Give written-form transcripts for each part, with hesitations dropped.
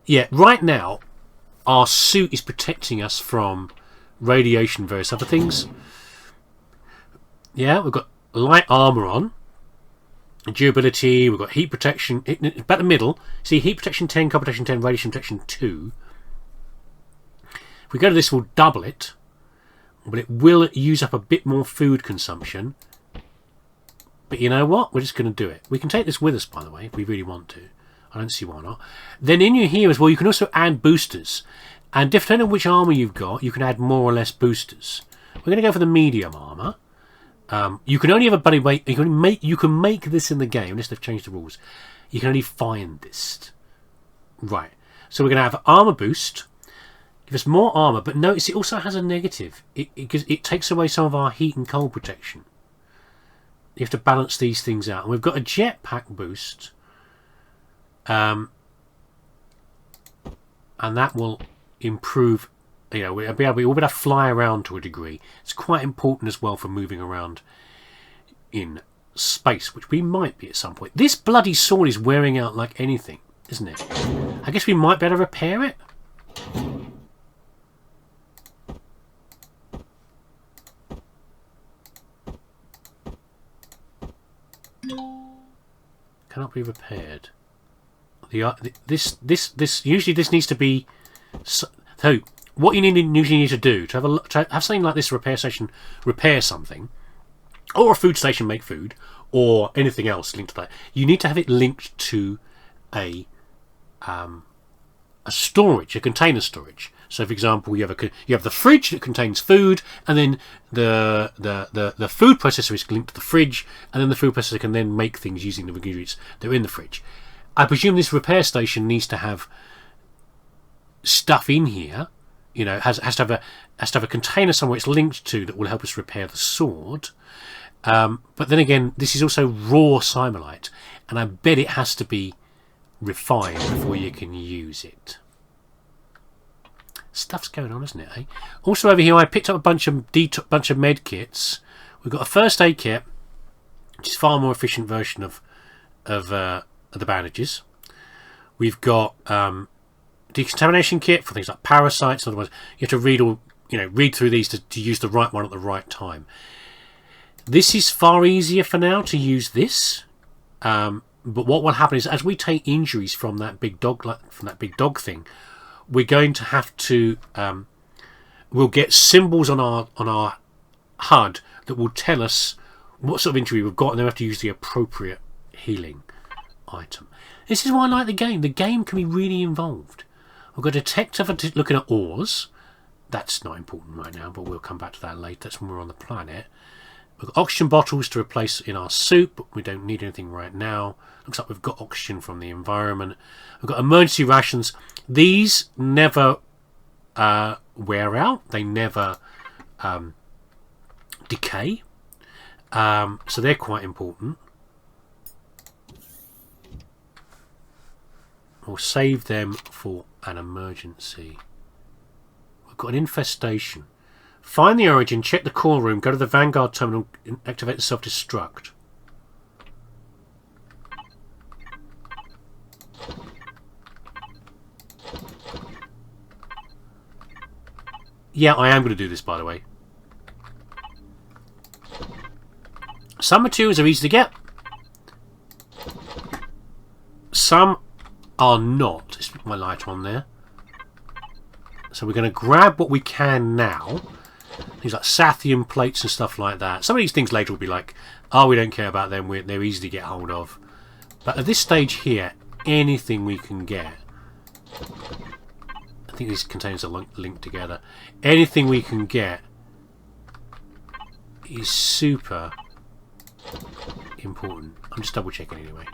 Yeah, right now, our suit is protecting us from radiation and various other things. Yeah, we've got light armour on. Durability, we've got heat protection. About the middle, see, heat protection 10, cold protection 10, radiation protection 2. If we go to this, we'll double it. But it will use up a bit more food consumption. But you know what? We're just going to do it. We can take this with us, by the way, if we really want to. I don't see why not. Then in here as well, you can also add boosters. And depending on which armour you've got, you can add more or less boosters. We're going to go for the medium armour. You can only have a buddy weight. You can make this in the game, unless they've changed the rules. You can only find this. Right. So we're going to have armour boost. Give us more armour, but notice it also has a negative. It takes away some of our heat and cold protection. You have to balance these things out. And we've got a jetpack boost. And that will improve, you know, we'll be able to fly around to a degree. It's quite important as well for moving around in space, which we might be at some point. This bloody sword is wearing out like anything, isn't it? I guess we might be able to repair it. Cannot be repaired. This usually this needs to be. So what you usually need to do to have something like this repair station repair something, or a food station make food, or anything else linked to that. You need to have it linked to a storage, a container storage. So, for example, you have the fridge that contains food, and then the food processor is linked to the fridge, and then the food processor can then make things using the ingredients that are in the fridge. I presume this repair station needs to have stuff in here. You know, has to have a container somewhere it's linked to that will help us repair the sword. But then again, this is also raw Simolite, and I bet it has to be refined before you can use it. Stuff's going on, isn't it? Eh? Also over here, I picked up a bunch of med kits. We've got a first aid kit, which is a far more efficient version of the bandages. We've got decontamination kit for things like parasites. Otherwise, you have to read through these to use the right one at the right time. This is far easier for now to use this. But what will happen is, as we take injuries from that big dog thing, we're going to have to we'll get symbols on our HUD that will tell us what sort of injury we've got, and then we have to use the appropriate healing item. This is why I like the game. The game can be really involved. We've got a detector for looking at ores. That's not important right now, but we'll come back to that later. That's when we're on the planet. We've got oxygen bottles to replace in our suit, but we don't need anything right now. Looks like we've got oxygen from the environment. We've got emergency rations. These never wear out. They never decay. So they're quite important. We'll save them for an emergency. We've got an infestation. Find the origin, check the core room, go to the Vanguard terminal, and activate the self-destruct. Yeah, I am going to do this, by the way. Some materials are easy to get. Some are not. Let's put my light on there. So we're going to grab what we can now. Things like Sathium plates and stuff like that. Some of these things later will be like, oh, we don't care about them. They're easy to get hold of. But at this stage here, anything we can get. I think these containers are linked together. Anything we can get is super important. I'm just double checking anyway.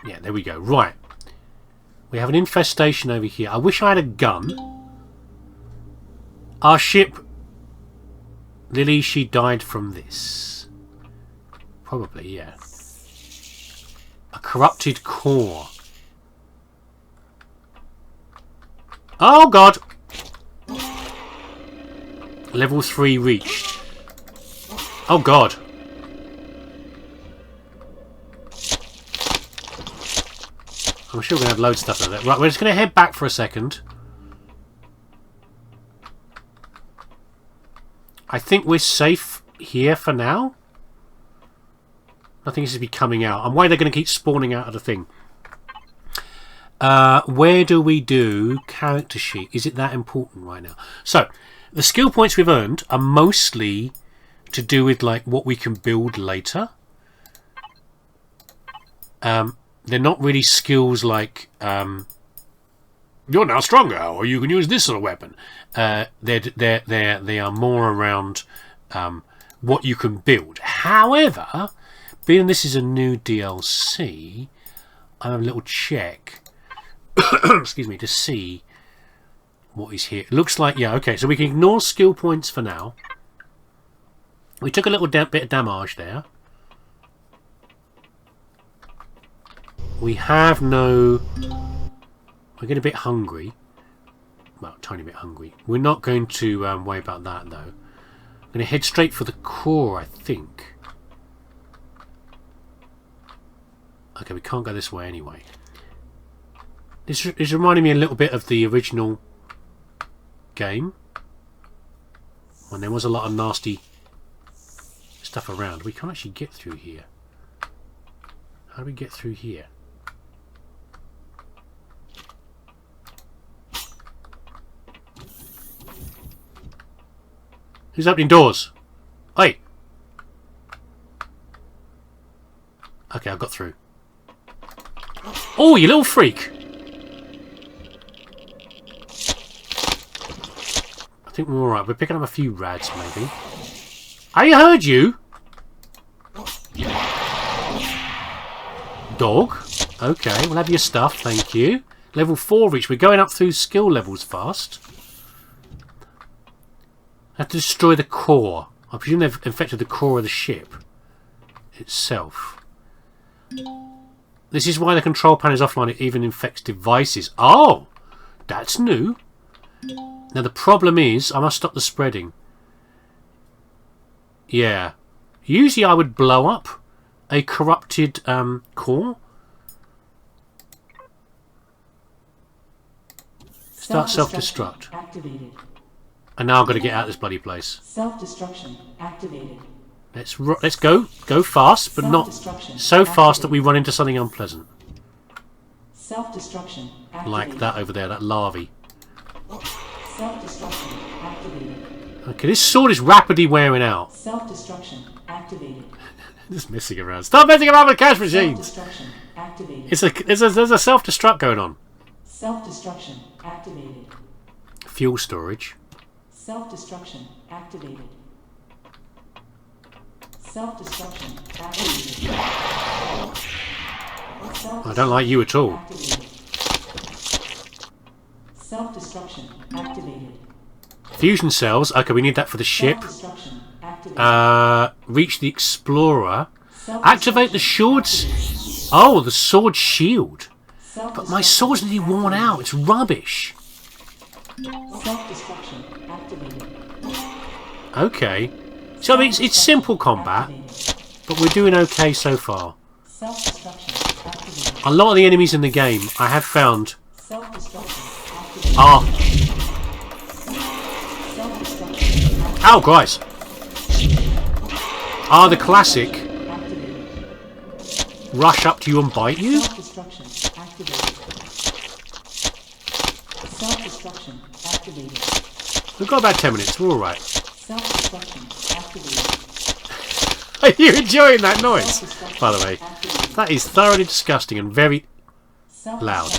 Yeah, there we go. Right. We have an infestation over here. I wish I had a gun. Our ship, Lily, she died from this. Probably, yeah. A corrupted core. Oh, God. Level 3 reached. Oh, God. I'm sure we're going to have loads of stuff like that. Right, we're just going to head back for a second. I think we're safe here for now. Nothing seems to be coming out. And why they're going to keep spawning out of the thing. Where do we do character sheet? Is it that important right now? So, the skill points we've earned are mostly to do with like what we can build later. They're not really skills like you're now stronger, or you can use this sort of weapon. They are more around what you can build. However, being this is a new DLC, I have a little check. Excuse me, to see what is here. It looks like, yeah, okay, so we can ignore skill points for now. We took a little bit of damage there. We have no... We're getting a bit hungry. Well, a tiny bit hungry. We're not going to worry about that, though. I'm going to head straight for the core, I think. Okay, we can't go this way anyway. This is reminding me a little bit of the original game. When there was a lot of nasty stuff around. We can't actually get through here. How do we get through here? Who's opening doors? Hey! Okay, I've got through. Oh, you little freak! I think we're alright. We're picking up a few rads, maybe. I heard you! Dog. Okay, we'll have your stuff, thank you. Level 4 reach. We're going up through skill levels fast. Have to destroy the core. I presume they've infected the core of the ship itself. This is why the control panel is offline. It even infects devices. Oh! That's new. Now the problem is, I must stop the spreading. Yeah. Usually I would blow up a corrupted core. Start self-destruct. Activated. And now I've got to get out of this bloody place. Self-destruction activated. Let's go. Go fast, but not so fast that we run into something unpleasant. Self-destruction activated. Like that over there, that larvae. Self-destruction activated. Okay, this sword is rapidly wearing out. Self-destruction activated. Just messing around. Stop messing around with cash machines! Self-destruction activated. There's a self-destruct going on. Self-destruction activated. Fuel storage. Self-destruction activated. Self-destruction activated. I don't like you at all. Self-destruction activated. Fusion cells. Okay, we need that for the ship. Self-destruction activated. Reach the explorer. Activate the swords. Oh, the sword shield. But my sword's nearly worn out. It's rubbish. Self-destruction activated. Okay. So I mean, it's simple combat, but we're doing okay so far. Self-destruction activated. A lot of the enemies in the game, I have found, Self-destruction activated. are... Self-destruction activated. Ow, guys! Are the classic rush up to you and bite you? Self-destruction activated. Self-destruction activated. We've got about 10 minutes, we're alright. Self-destruction activated. Are you enjoying that noise? By the way, that is thoroughly disgusting and very loud.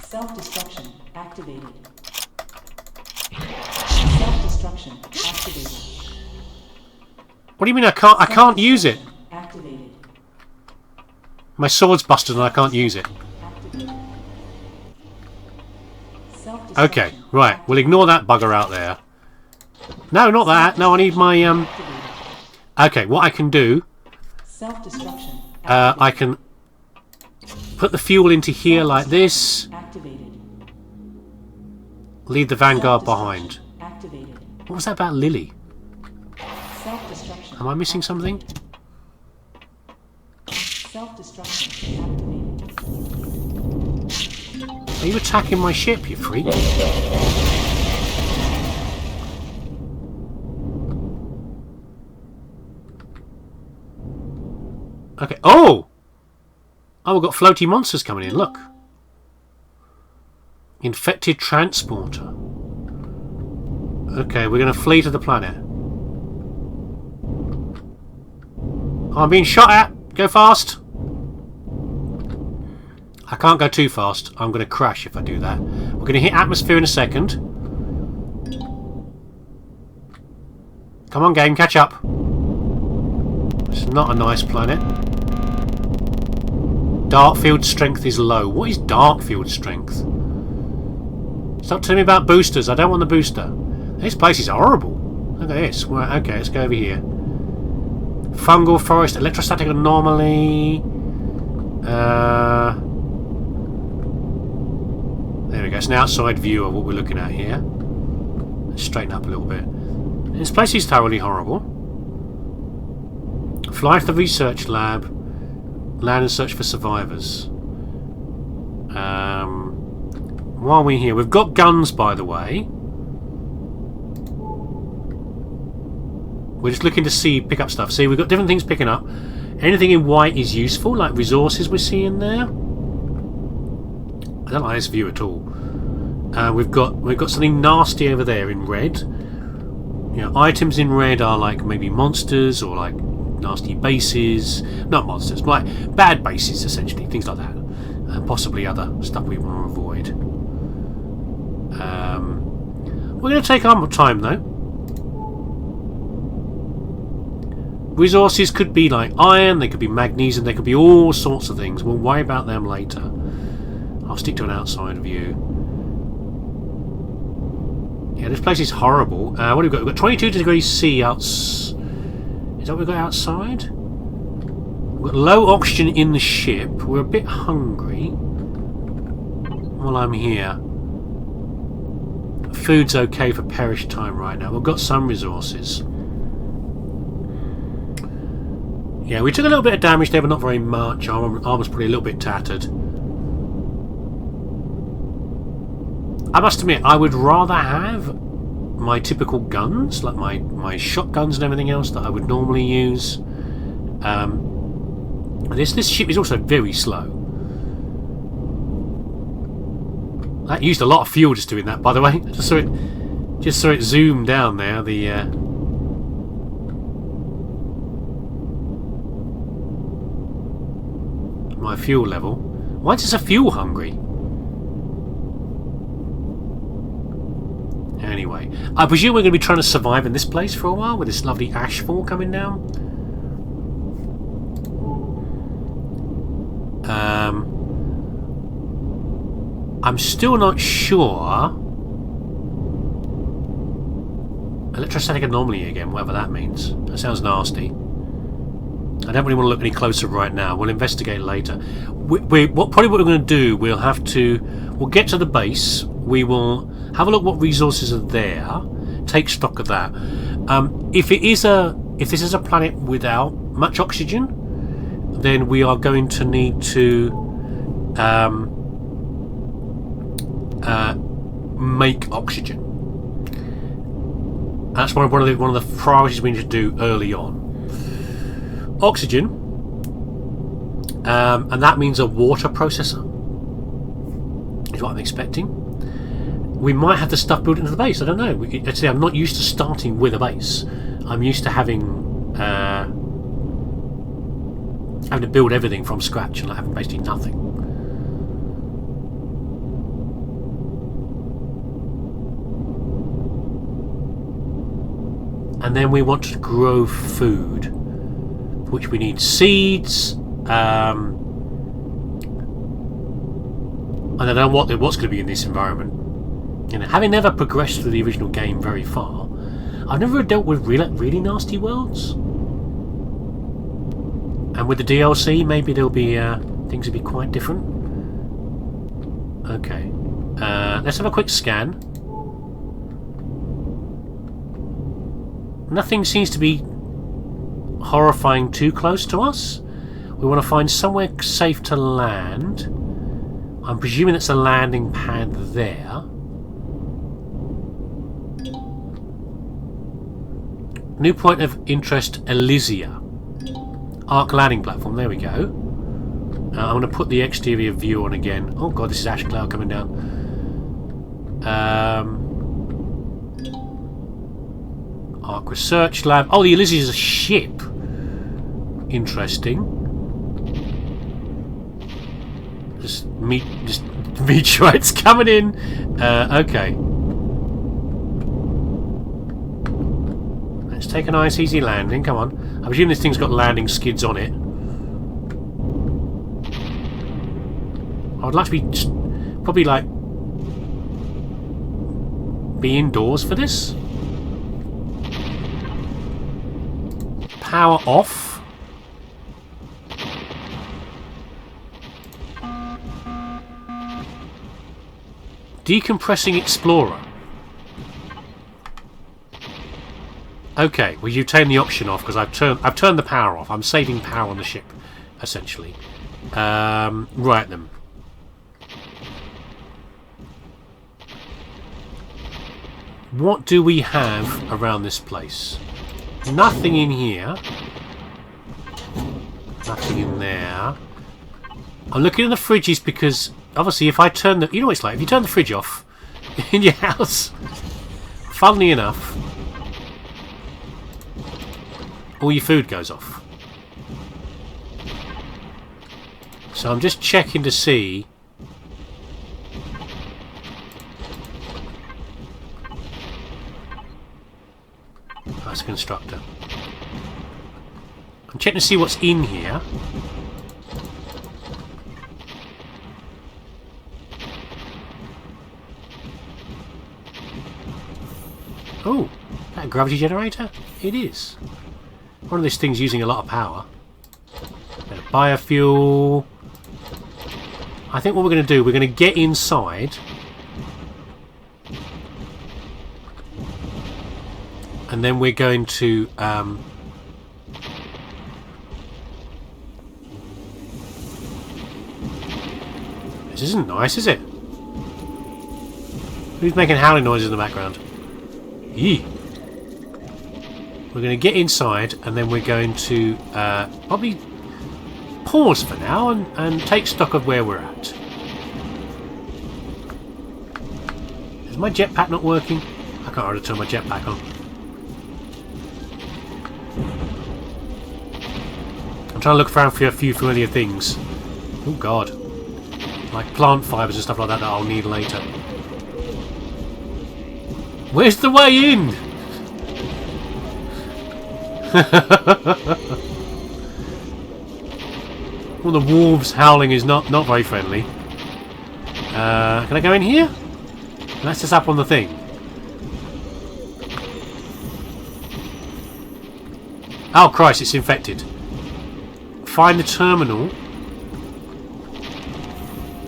Self-destruction activated. Self-destruction activated. What do you mean I can't use it? Activated. My sword's busted and I can't use it. Activated. Okay, right, we'll ignore that bugger out there. No, not that. No, I need my okay, what I can do, Self-destruction. I can put the fuel into here like this. Activated. Leave the Vanguard behind. Activated. What was that about Lily? Self-destruction. Am I missing something? Self-destruction activated. Are you attacking my ship, you freak? Okay. Oh! Oh, we've got floaty monsters coming in. Look. Infected transporter. Okay, we're going to flee to the planet. Oh, I'm being shot at. Go fast. I can't go too fast. I'm going to crash if I do that. We're going to hit atmosphere in a second. Come on, game. Catch up. It's not a nice planet. Dark field strength is low. What is dark field strength? Stop telling me about boosters. I don't want the booster. This place is horrible. Look at this. Right, okay, let's go over here. Fungal forest, electrostatic anomaly. There we go. It's an outside view of what we're looking at here. Let's straighten up a little bit. This place is thoroughly horrible. Fly to the research lab. Land and search for survivors. While we're here, we've got guns, by the way. We're just looking to pick up stuff. See, we've got different things picking up. Anything in white is useful, like resources we're seeing there. I don't like this view at all. We've got something nasty over there in red. You know, items in red are like maybe monsters or like nasty bases, not monsters, but like bad bases essentially, things like that, and possibly other stuff we want to avoid. We're going to take our time though. Resources could be like iron, they could be magnesium, they could be all sorts of things. We'll worry about them later. I'll stick to an outside view. Yeah, this place is horrible. What have we got? We've got 22 degrees C outside. Is that what we've got outside? We've got low oxygen in the ship. We're a bit hungry. While I'm here. Food's okay for perish time right now. We've got some resources. Yeah, we took a little bit of damage there, but not very much. Armor's probably a little bit tattered. I must admit, I would rather have my typical guns, like my shotguns and everything else that I would normally use. This ship is also very slow. That used a lot of fuel just doing that, by the way. Just so it zoomed down there. My fuel level. Why is this a fuel hungry? Anyway, I presume we're going to be trying to survive in this place for a while with this lovely ashfall coming down. I'm still not sure. Electrostatic anomaly again, whatever that means. That sounds nasty. I don't really want to look any closer right now. We'll investigate later. Probably what we're going to do, we'll get to the base. We will have a look what resources are there. Take stock of that. If this is a planet without much oxygen, then we are going to need to make oxygen. That's one of the priorities we need to do early on. Oxygen, and that means a water processor is what I'm expecting. We might have the stuff built into the base. I don't know. Actually, I'm not used to starting with a base. I'm used to having to build everything from scratch and having basically nothing. And then we want to grow food, which we need seeds. I don't know what's going to be in this environment. You know, having never progressed through the original game very far, I've never dealt with really nasty worlds. And with the DLC, maybe there'll be things will be quite different. Okay, let's have a quick scan. Nothing seems to be horrifying too close to us. We want to find somewhere safe to land. I'm presuming it's a landing pad there. New point of interest, Elysia. Arc landing platform, there we go. I'm going to put the exterior view on again. Oh god, this is ash cloud coming down. Arc research lab. Oh, the Elysia is a ship. Interesting. Just meteorites coming in. Okay. Let's take a nice easy landing. Come on. I presume this thing's got landing skids on it. I would like to be probably like be indoors for this. Power off. Decompressing Explorer. Okay, well you turn the option off because I've turned the power off. I'm saving power on the ship, essentially. Right then. What do we have around this place? Nothing in here. Nothing in there. I'm looking in the fridges because obviously if I turn the... You know what it's like, if you turn the fridge off in your house, funnily enough, all your food goes off. So I'm just checking to see... That's a constructor. I'm checking to see what's in here. Oh, that a gravity generator? It is. One of these things using a lot of power. Bit of biofuel. I think what we're going to do, we're going to get inside. And then we're going to... This isn't nice, is it? Who's making howling noises in the background? Yee. We're going to get inside and then we're going to probably pause for now and take stock of where we're at. Is my jetpack not working? I can't really turn my jetpack on. I'm trying to look around for a few familiar things. Oh god. Like plant fibres and stuff like that I'll need later. Where's the way in? Well, the wolves howling is not very friendly. Can I go in here? Let's just up on the thing. Oh Christ, it's infected. Find the terminal.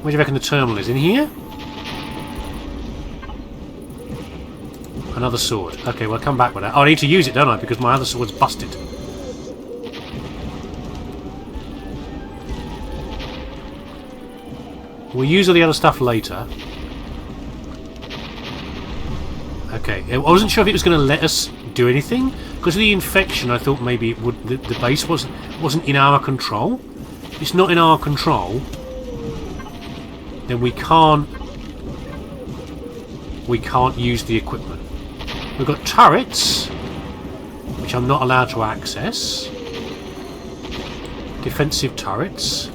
Where do you reckon the terminal is? In here? Another sword. Okay, well, I'll come back with that. Oh, I need to use it, don't I? Because my other sword's busted. We'll use all the other stuff later. Okay, I wasn't sure if it was going to let us do anything. Because of the infection, I thought maybe it would. The base wasn't in our control. If it's not in our control, then we can't use the equipment. We've got turrets, which I'm not allowed to access. Defensive turrets.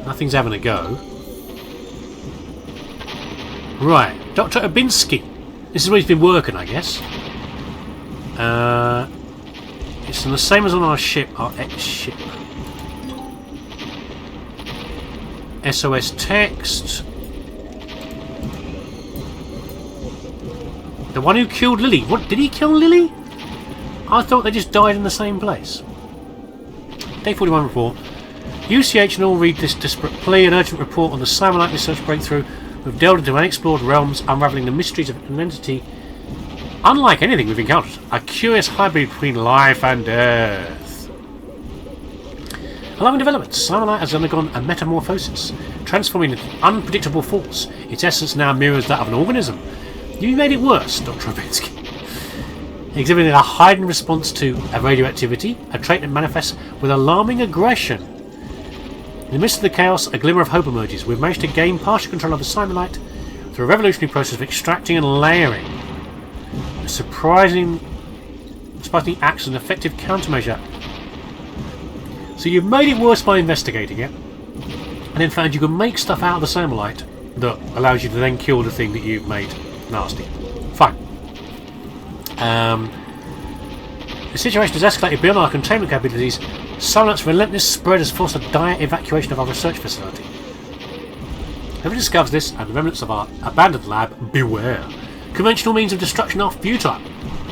Nothing's having a go. Right, Dr. Obinsky. This is where he's been working, I guess. It's the same as on our ship, our ex-ship. SOS text. The one who killed Lily. What, did he kill Lily? I thought they just died in the same place. Day 41 report. UCH and all read this disparate plea. An urgent report on the Cyberlight research breakthrough. We've delved into unexplored realms, unravelling the mysteries of an entity Unlike anything we've encountered, a curious hybrid between life and death. Along in development, Cyanide has undergone a metamorphosis, transforming into an unpredictable force. Its essence now mirrors that of an organism. You made it worse, Dr. Obinsky. Exhibiting a heightened response to radioactivity, a trait that manifests with alarming aggression. In the midst of the chaos, a glimmer of hope emerges. We've managed to gain partial control of the Cyanide through a revolutionary process of extracting and layering. A surprisingly acts as an effective countermeasure. So you've made it worse by investigating it, and in fact you can make stuff out of the Cyanide that allows you to then kill the thing that you've made nasty. Fine. The situation has escalated beyond our containment capabilities. Cyanide's relentless spread has forced a dire evacuation of our research facility. Whoever discovers this and the remnants of our abandoned lab, beware. Conventional means of destruction are futile.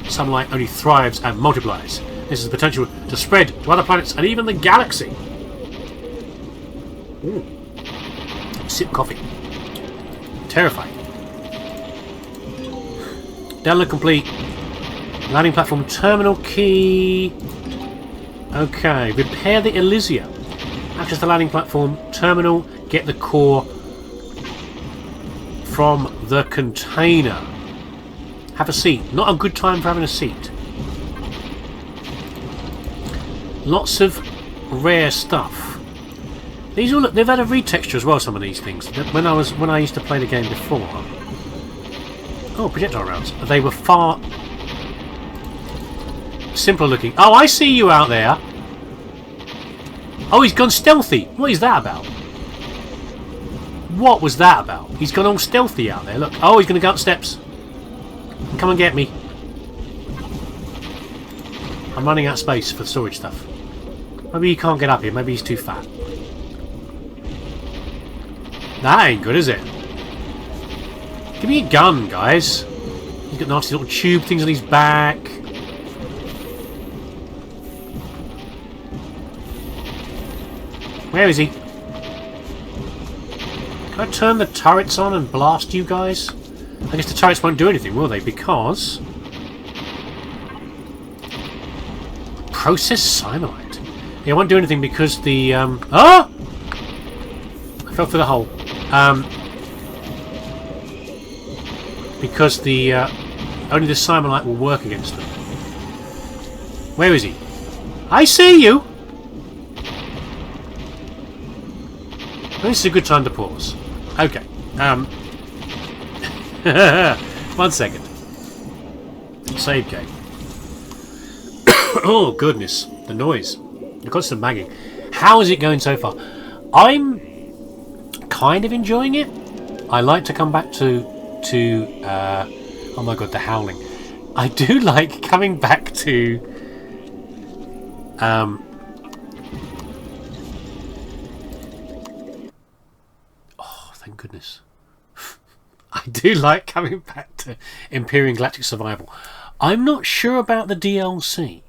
Sunlight only thrives and multiplies. This has the potential to spread to other planets and even the galaxy. Ooh. Sip coffee. Terrifying. Download complete. Landing platform terminal key. Okay, repair the Elysia. Access the landing platform terminal. Get the core from the container. Have a seat. Not a good time for having a seat. Lots of rare stuff. These all look, they've had a retexture as well, some of these things. When I used to play the game before. Oh, projectile rounds. They were far simpler looking. Oh, I see you out there. Oh, he's gone stealthy. What is that about? What was that about? He's gone all stealthy out there. Look. Oh, he's going to go up steps. Come and get me. I'm running out of space for storage stuff. Maybe he can't get up here. Maybe he's too fat. That ain't good, is it? Give me a gun, guys. He's got nasty little tube things on his back. Where is he? Can I turn the turrets on and blast you guys? I guess the turrets won't do anything, will they? Because... Process cyanide. It won't do anything because the... Ah! I fell through the hole. Because the... only the cyanide will work against them. Where is he? I see you! This is a good time to pause. Okay. 1 second. Save game. Oh goodness, the noise, the constant banging. How is it going so far? I'm kind of enjoying it. I like to come back to oh my god, the howling. I do like coming back to thank goodness. I do like coming back to Empyrion Galactic Survival. I'm not sure about the DLC.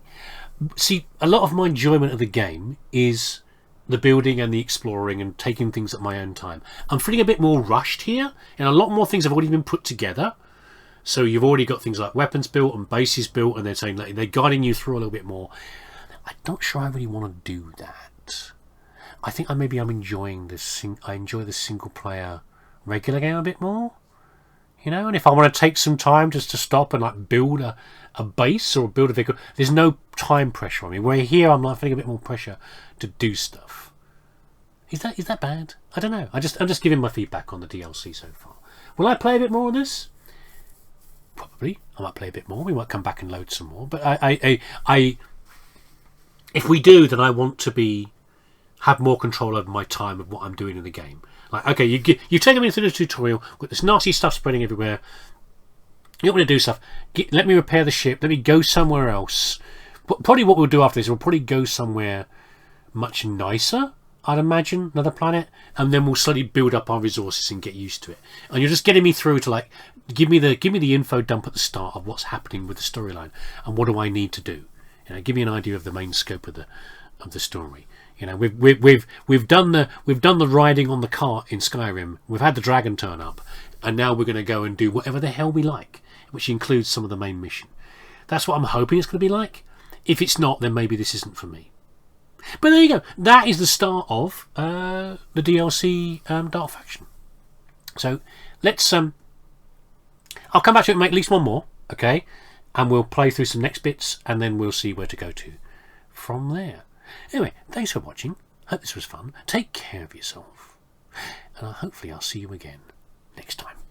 See, a lot of my enjoyment of the game is the building and the exploring and taking things at my own time. I'm feeling a bit more rushed here, and a lot more things have already been put together. So you've already got things like weapons built and bases built, and they're saying like, they're guiding you through a little bit more. I'm not sure I really want to do that. I think I'm enjoying this. I enjoy the single player regular game a bit more. You know, and if I want to take some time just to stop and like build a base or build a vehicle, there's no time pressure on me. Where here I'm like feeling a bit more pressure to do stuff. Is that bad? I don't know. I'm just giving my feedback on the DLC so far. Will I play a bit more of this? Probably. I might play a bit more. We might come back and load some more. But I if we do, then I want to have more control over my time of what I'm doing in the game. Like, okay, you've taken me through the tutorial, got this nasty stuff spreading everywhere. You want me to do stuff. Let me repair the ship. Let me go somewhere else. Probably what we'll do after this, we'll probably go somewhere much nicer, I'd imagine, another planet, and then we'll slowly build up our resources and get used to it. And you're just getting me through to like give me the info dump at the start of what's happening with the storyline and what do I need to do. You know, give me an idea of the main scope of the story. You know, we've done the riding on the cart in Skyrim. We've had the dragon turn up, and now we're going to go and do whatever the hell we like. which includes some of the main mission. That's what I'm hoping it's going to be like. If it's not, then maybe this isn't for me. But there you go. That is the start of the DLC Dark Faction. So let's I'll come back to it and make at least one more, okay? And we'll play through some next bits, and then we'll see where to go to from there. Anyway, thanks for watching. Hope this was fun. Take care of yourself. And hopefully I'll see you again next time.